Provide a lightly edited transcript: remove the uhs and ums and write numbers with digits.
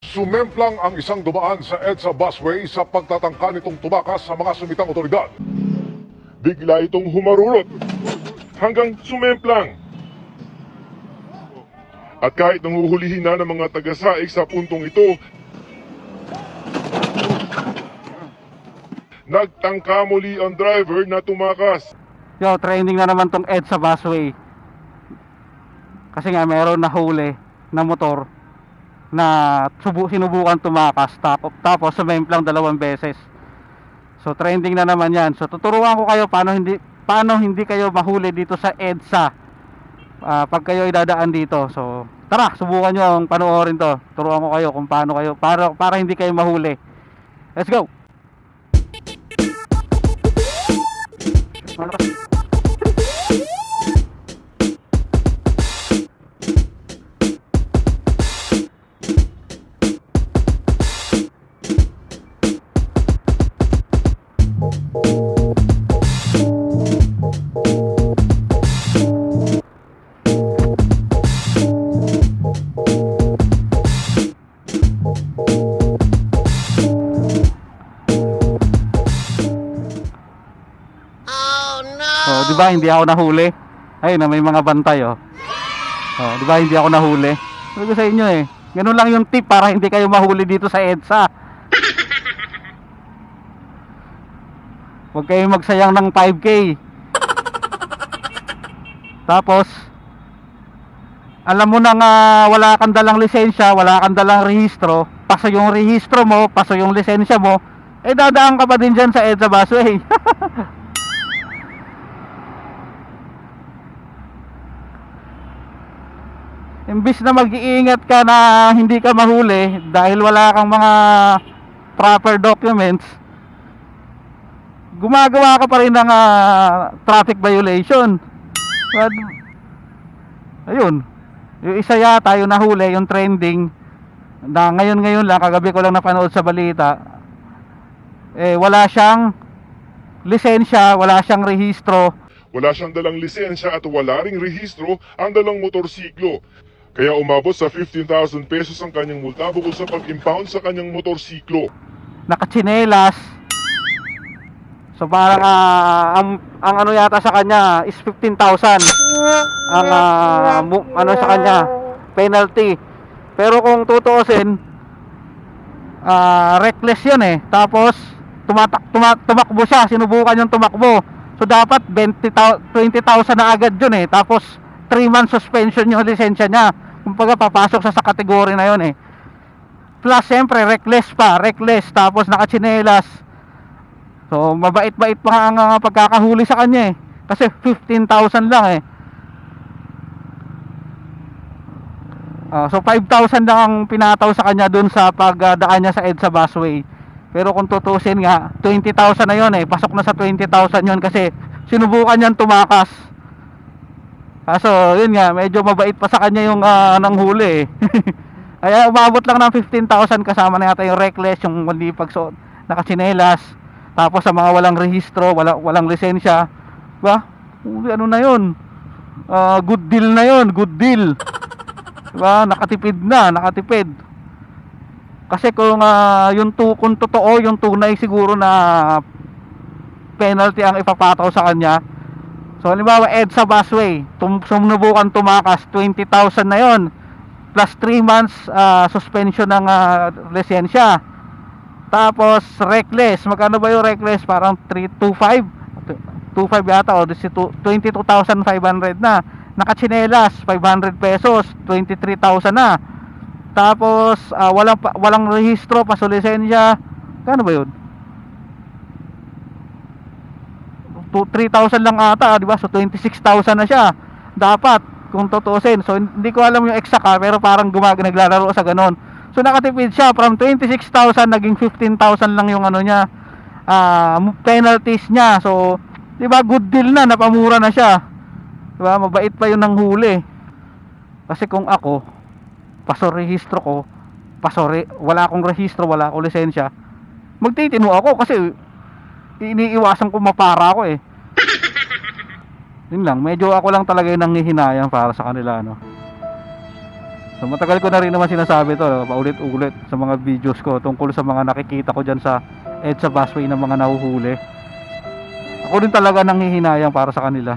Sumemplang ang isang dumaan sa EDSA busway sa pagtatangka nitong tumakas sa mga sumitang otoridad. Bigla itong humarurot hanggang sumemplang. At kahit nanguhulihin na ng mga taga-SAIC sa puntong ito, nagtangka muli ang driver na tumakas. Yo, trending na naman tong EDSA busway. Kasi nga meron na huli na motor na sinubukan tumakas tapos sumemplang 2 beses. So trending na naman 'yan. So tuturuan ko kayo paano hindi kayo mahuli dito sa EDSA pag kayo idadaan dito. So tara, subukan niyo ang panoorin 'to. Turuan ko kayo kung paano kayo para hindi kayo mahuli. Let's go. Oh, di ba hindi ako nahuli? Ayun na may mga bantay oh. Oh, di ba hindi ako nahuli? Sabi ko sa inyo eh. Ganun lang yung tip para hindi kayo mahuli dito sa EDSA. Huwag kayong magsayang ng 5K. Tapos alam mo nang wala kang dalang lisensya, wala kang dalang rehistro, paso yung rehistro mo, paso yung lisensya mo, eh dadaan ka pa din dyan sa EDSA busway. Imbis na mag-iingat ka na hindi ka mahuli dahil wala kang mga proper documents, gumagawa ka pa rin ng traffic violation. But, ayun, yung isa yata yung nahuli, yung trending na ngayon lang, kagabi ko lang napanood sa balita, eh wala siyang lisensya, wala siyang rehistro. Wala siyang dalang lisensya at wala ring rehistro ang dalang motorsiklo. Kaya umabot sa 15,000 pesos ang kanyang multa bukod sa pag-impound sa kanyang motorsiklo. Nakatsinelas. So parang ang ano yata sa kanya is 15,000 ang ano sa kanya penalty. Pero kung tutuusin, reckless yun eh. Tapos tumakbo siya, sinubukan yung tumakbo. So dapat 20,000 na agad yun eh. Tapos 3 months suspension yung lisensya niya. Kumbaga papasok sa kategory na yun eh. Plus siyempre reckless tapos nakatsinelas. So mabait-bait pa nga ang pagkakahuli sa kanya eh. Kasi 15,000 lang eh. So 5,000 lang ang pinataw sa kanya dun sa pagdaan niya sa EDSA busway. Pero kung tutusin nga 20,000 na yun eh. Pasok na sa 20,000 yun kasi sinubukan niyang tumakas. So yun nga, medyo mabait pa sa kanya yung nanghuli eh. Kaya umabot lang ng 15,000, kasama na yata yung reckless, yung hindi pagsuot, nakatsinelas, tapos sa mga walang rehistro, walang lisensya. Diba? Ano na yun? Good deal na yun, good deal. Diba? Nakatipid. Kasi kung kung totoo, yung tunay siguro na penalty ang ipapataw sa kanya. So halimbawa EDSA busway, sumubukan tumakas, 20,000 na yon plus 3 months suspension ng lisensya. Tapos reckless, magkano ba yung reckless? Parang 325 yata o 22,500 na. Nakatsinelas 500 pesos, 23,000 na. Tapos walang rehistro, paso lisensya, kano ba yun? 3,000 lang ata, di ba? So 26,000 na siya. Dapat kung tutuusin. So hindi ko alam yung exact pero parang naglalaro sa ganon. So nakatipid siya from 26,000 naging 15,000 lang yung ano niya, penalties niya. So di ba good deal na, napamura na siya. Di ba? Mabait pa yung nanghuli. Kasi kung ako, rehistro ko, wala akong rehistro, wala akong lisensya, magtitino ako kasi iniiwasan ko mapara ako eh. Yun lang, medyo ako lang talaga yung nanghihinayang para sa kanila, no. So matagal ko na rin naman sinasabi to, paulit-ulit sa mga videos ko tungkol sa mga nakikita ko dyan sa EDSA busway ng mga nahuhuli. Ako rin talaga nanghihinayang para sa kanila.